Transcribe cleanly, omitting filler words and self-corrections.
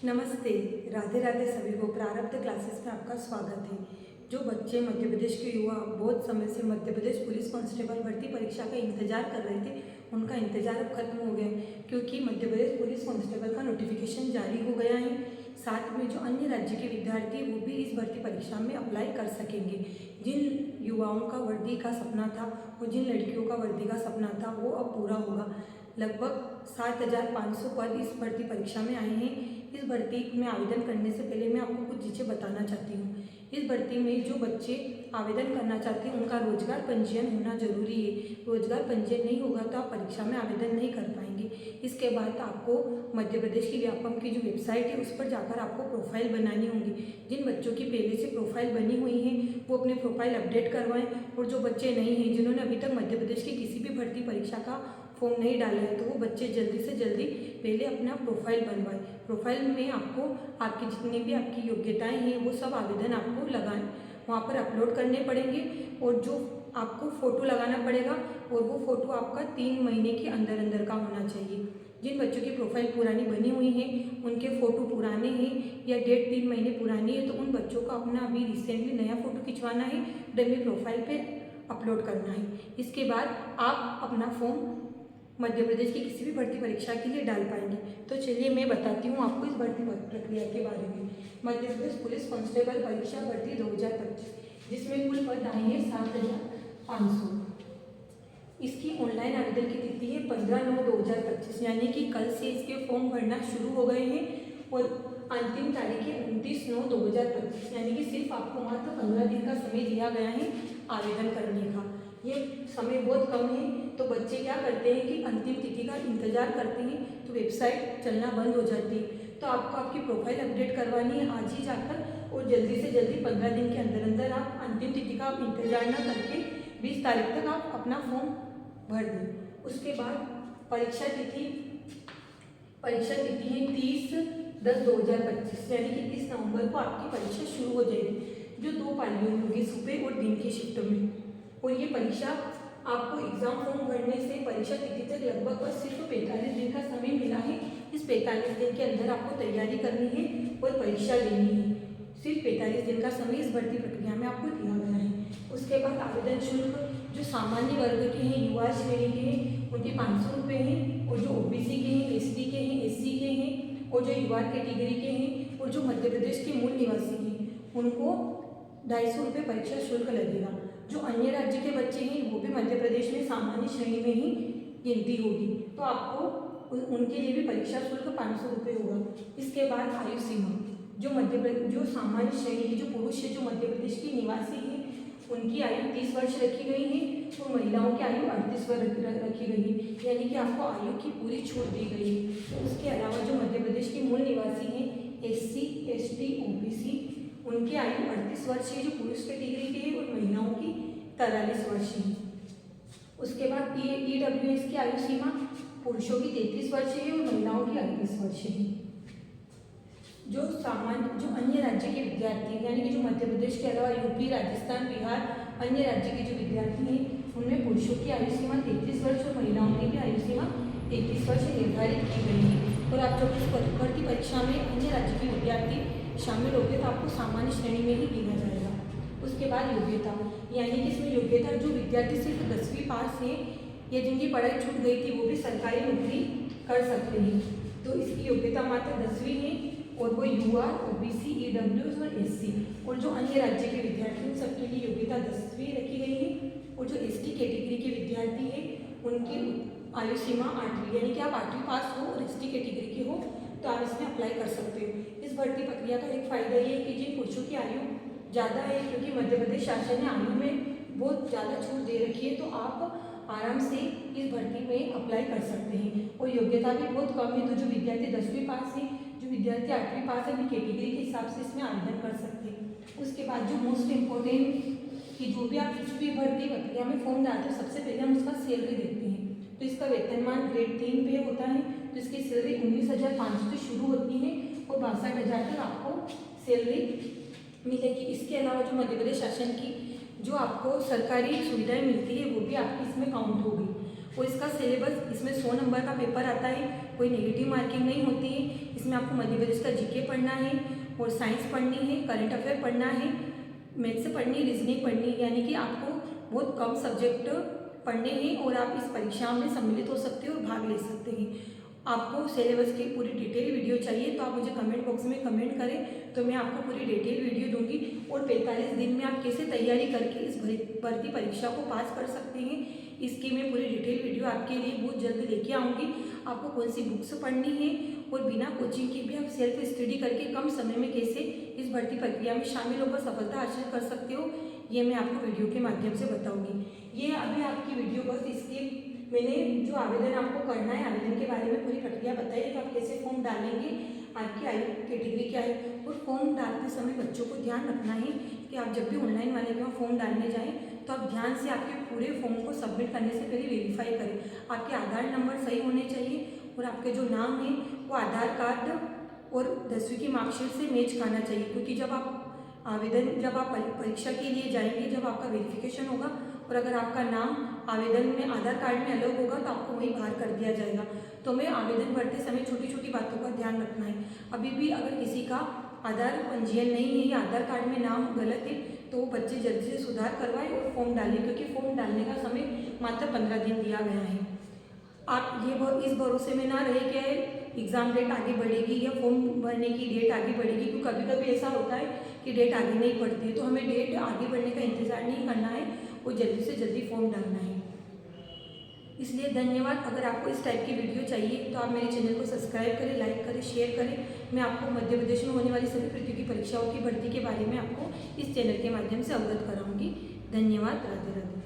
नमस्ते। राधे राधे सभी को। प्रारब्ध क्लासेस में आपका स्वागत है। जो बच्चे मध्य प्रदेश के युवा बहुत समय से मध्य प्रदेश पुलिस कांस्टेबल भर्ती परीक्षा का इंतजार कर रहे थे, उनका इंतजार अब खत्म हो गया, क्योंकि मध्य प्रदेश पुलिस कांस्टेबल का नोटिफिकेशन जारी हो गया है। साथ में जो अन्य राज्य के विद्यार्थी वो भी इस भर्ती परीक्षा में अप्लाई कर सकेंगे। जिन युवाओं का वर्दी का सपना था और जिन लड़कियों का वर्दी का सपना था वो अब पूरा होगा। लगभग 7,500 पद इस भर्ती परीक्षा में आए हैं। इस भर्ती में आवेदन करने से पहले मैं आपको कुछ चीज़ें बताना चाहती हूँ। इस भर्ती में जो बच्चे आवेदन करना चाहते हैं उनका रोजगार पंजीयन होना जरूरी है। रोजगार पंजीयन नहीं होगा तो आप परीक्षा में आवेदन नहीं कर पाएंगे। इसके बाद आपको मध्य प्रदेश की व्यापम की जो वेबसाइट है उस पर जाकर आपको प्रोफाइल बनानी होगी। जिन बच्चों की पहले से प्रोफाइल बनी हुई है वो अपने प्रोफाइल अपडेट करवाएं, और जो बच्चे नहीं हैं, जिन्होंने अभी तक मध्य प्रदेश की किसी भी भर्ती परीक्षा का फॉर्म नहीं डाला है, तो वो बच्चे जल्दी से जल्दी पहले अपना प्रोफाइल बनवाएं। प्रोफाइल में आपको आपकी जितनी भी आपकी योग्यताएं हैं वो सब आवेदन आपको लगाएं, वहाँ पर अपलोड करने पड़ेंगे, और जो आपको फ़ोटो लगाना पड़ेगा और वो फ़ोटो आपका 3 महीने के अंदर अंदर का होना चाहिए। जिन बच्चों की प्रोफाइल पुरानी बनी हुई है उनके फ़ोटो पुराने हैं या डेट 3 महीने पुरानी है, तो उन बच्चों को अपना अभी रिसेंटली नया फ़ोटो खिंचवाना है, डमी प्रोफाइल पे अपलोड करना है। इसके बाद आप अपना फॉर्म मध्य प्रदेश की किसी भी भर्ती परीक्षा के लिए डाल पाएंगे। तो चलिए मैं बताती हूँ आपको इस भर्ती प्रक्रिया के बारे में। मध्य प्रदेश पुलिस कांस्टेबल परीक्षा भर्ती 2025, जिसमें कुल पद आए हैं 7,500। इसकी ऑनलाइन आवेदन की तिथि है 15/9/2025, यानी कि कल से इसके फॉर्म भरना शुरू हो गए हैं, और अंतिम तारीख है 29/9/2025, यानी कि सिर्फ आपको मात्र 15 दिन का समय दिया गया है आवेदन करने का। ये समय बहुत कम है, तो बच्चे क्या करते हैं कि अंतिम तिथि का इंतजार करते हैं, तो वेबसाइट चलना बंद हो जाती है। तो आपको आपकी प्रोफाइल अपडेट करवानी है आज ही जाकर, और जल्दी से जल्दी 15 दिन के अंदर अंदर आप अंतिम तिथि का इंतजार न करके 20 तारीख तक आप अपना फॉर्म भर दें। उसके बाद परीक्षा तिथि है 30/10/2025, यानी कि 30 नवंबर को आपकी परीक्षा शुरू हो जाएगी, जो 2 पालियों में होगी, सुबह और दिन के शिफ्ट में। और ये परीक्षा आपको एग्जाम फॉर्म भरने से परीक्षा तिथि तक लगभग बस सिर्फ 45 दिन का समय मिला है। इस 45 दिन के अंदर आपको तैयारी करनी है और परीक्षा देनी है। सिर्फ 45 दिन का समय इस भर्ती प्रक्रिया में आपको दिया गया है। उसके बाद आवेदन शुल्क जो सामान्य वर्ग के हैं, युवा श्रेणी के हैं, उनके 500 रुपये हैं, और जो ओबीसी के हैं, एसटी के हैं, एससी के हैं, और जो युवा कैटेगरी के हैं, और जो मध्य प्रदेश के मूल निवासी हैं, उनको 250 रुपये परीक्षा शुल्क लगेगा। जो अन्य राज्य के बच्चे हैं वो भी मध्य प्रदेश में सामान्य श्रेणी में ही गिनती होगी, तो आपको उनके लिए भी परीक्षा शुल्क 500 रुपये होगा। इसके बाद आयु सीमा, जो सामान्य श्रेणी के जो पुरुष है, जो मध्य प्रदेश के निवासी हैं, उनकी आयु 30 वर्ष रखी गई है, और महिलाओं की आयु 38 वर्ष रखी गई है, यानी कि आपको आयु की पूरी छूट दी गई है। तो उसके अलावा जो मध्य प्रदेश के मूल निवासी हैं, एससी, एसटी, ओबीसी, उनकी आयु 38 वर्ष है, जो पुरुष कैटेगरी के हैं, और महिलाओं की 43 वर्ष है। उसके बाद ईडब्ल्यूएस की आयु सीमा पुरुषों की 33 वर्ष है और महिलाओं की 38 वर्ष है। जो अन्य राज्य के विद्यार्थी, यानी कि जो मध्य प्रदेश के अलावा यूपी, राजस्थान, बिहार, अन्य राज्य के जो विद्यार्थी हैं, उनमें पुरुषों की आयु सीमा 33 वर्ष और महिलाओं की भी आयु सीमा 33 वर्ष निर्धारित की गई है। और आप जब इस भर्ती परीक्षा में अन्य राज्य के विद्यार्थी शामिल होंगे तो आपको सामान्य श्रेणी में ही गिना जाएगा। उसके बाद योग्यता, यानी कि इसमें योग्यता जो विद्यार्थी सिर्फ 10वीं पास है या जिनकी पढ़ाई छूट गई थी वो भी सरकारी नौकरी कर सकते हैं, तो इसकी योग्यता मात्र 10वीं है, और वो युवा, ओबीसी, ईडब्ल्यूएस और एससी, और जो अन्य राज्य के विद्यार्थी उन सबके लिए योग्यता 10वीं रखी गई है। और जो एसटी कैटेगरी के विद्यार्थी हैं उनकी आयु सीमा 8वीं, यानी कि आप 8वीं पास हो और एसटी कैटेगरी के हो तो आप इसमें अप्लाई कर सकते हो। इस भर्ती प्रक्रिया का एक फ़ायदा ये है कि जिन पुरुषों की आयु ज़्यादा है, क्योंकि मध्य प्रदेश शासन ने आयु में बहुत ज़्यादा छूट दे रखी है, तो आप आराम से इस भर्ती में अप्लाई कर सकते हैं। और योग्यता भी बहुत कम है, तो जो विद्यार्थी 10वीं पास है, जो विद्यार्थी 8वीं पास है, अपनी कैटेगरी के हिसाब से इसमें आवेदन कर सकते हैं। उसके बाद जो मोस्ट इम्पोर्टेंट कि जो भी आप किसी भी भर्ती प्रक्रिया में फॉर्म डालते हो सबसे पहले हम उसका सैलरी देखते हैं। तो इसका वेतनमान ग्रेड 3 पे होता है, तो इसकी सैलरी 19,500 से शुरू होती है और 62,000 तक आपको सैलरी मिलेगी। इसके अलावा जो मध्य प्रदेश शासन की जो आपको सरकारी सुविधाएं मिलती है वो भी आपकी इसमें काउंट होगी। और इसका सिलेबस, इसमें 100 नंबर का पेपर आता है, कोई नेगेटिव मार्किंग नहीं होती है। इसमें आपको मध्य प्रदेश का जीके पढ़ना है और साइंस पढ़नी है, करंट अफेयर पढ़ना है, मैथ्स पढ़नी, रीजनिंग पढ़नी, यानी कि आपको बहुत कम सब्जेक्ट पढ़ने हैं और आप इस परीक्षा में सम्मिलित हो सकते हो और भाग ले सकते हैं। आपको सिलेबस की पूरी डिटेल वीडियो चाहिए तो आप मुझे कमेंट बॉक्स में कमेंट करें, तो मैं आपको पूरी डिटेल वीडियो दूंगी। और 45 दिन में आप कैसे तैयारी करके इस भर्ती परीक्षा को पास कर सकते हैं, इसकी मैं पूरी डिटेल वीडियो आपके लिए बहुत जल्द लेके आऊँगी। आपको कौन सी बुक्स पढ़नी है और बिना कोचिंग के भी आप सेल्फ स्टडी करके कम समय में कैसे इस भर्ती प्रक्रिया में शामिल होकर सफलता हासिल कर सकते हो, ये मैं आपको वीडियो के माध्यम से बताऊंगी। ये अभी आपकी वीडियो बस इसके मैंने जो आवेदन आपको करना है, आवेदन के बारे में पूरी प्रक्रिया बताई है कि आप कैसे फॉर्म डालेंगे, आपकी आयु कैटेगरी क्या है। और फॉर्म डालते समय बच्चों को ध्यान रखना है कि आप जब भी ऑनलाइन वाले के वहाँ फॉर्म डालने जाएँ तो आप ध्यान से आपके पूरे फॉर्म को सबमिट करने से पहले वेरीफाई करें। आपके आधार नंबर सही होने चाहिए और आपके जो नाम है वो आधार कार्ड और 10वीं की मार्कशीट से मैच खाना चाहिए, क्योंकि जब आप परीक्षा के लिए जाएंगे, जब आपका वेरिफिकेशन होगा और अगर आपका नाम आवेदन में आधार कार्ड में अलग होगा तो आपको वही बाहर कर दिया जाएगा। तो हमें आवेदन भरते समय छोटी छोटी बातों का ध्यान रखना है। अभी भी अगर किसी का आधार पंजीयन नहीं है या आधार कार्ड में नाम गलत है तो बच्चे जल्दी से सुधार करवाएं और फॉर्म डालें, क्योंकि फॉर्म डालने का समय मात्र 15 दिन दिया गया है। आप इस भरोसे में ना रहे कि एग्ज़ाम डेट आगे बढ़ेगी या फॉर्म भरने की डेट आगे बढ़ेगी, क्योंकि कभी कभी ऐसा होता है कि डेट आगे नहीं बढ़ती है। तो हमें डेट आगे बढ़ने का इंतज़ार नहीं करना है और जल्दी से जल्दी फॉर्म डालना है। इसलिए धन्यवाद। अगर आपको इस टाइप की वीडियो चाहिए तो आप मेरे चैनल को सब्सक्राइब करें, लाइक करें, शेयर करें। मैं आपको मध्य प्रदेश में होने वाली सभी प्रतियोगी परीक्षाओं की भर्ती के बारे में आपको इस चैनल के माध्यम से अवगत कराऊंगी। धन्यवाद। राधे राधे।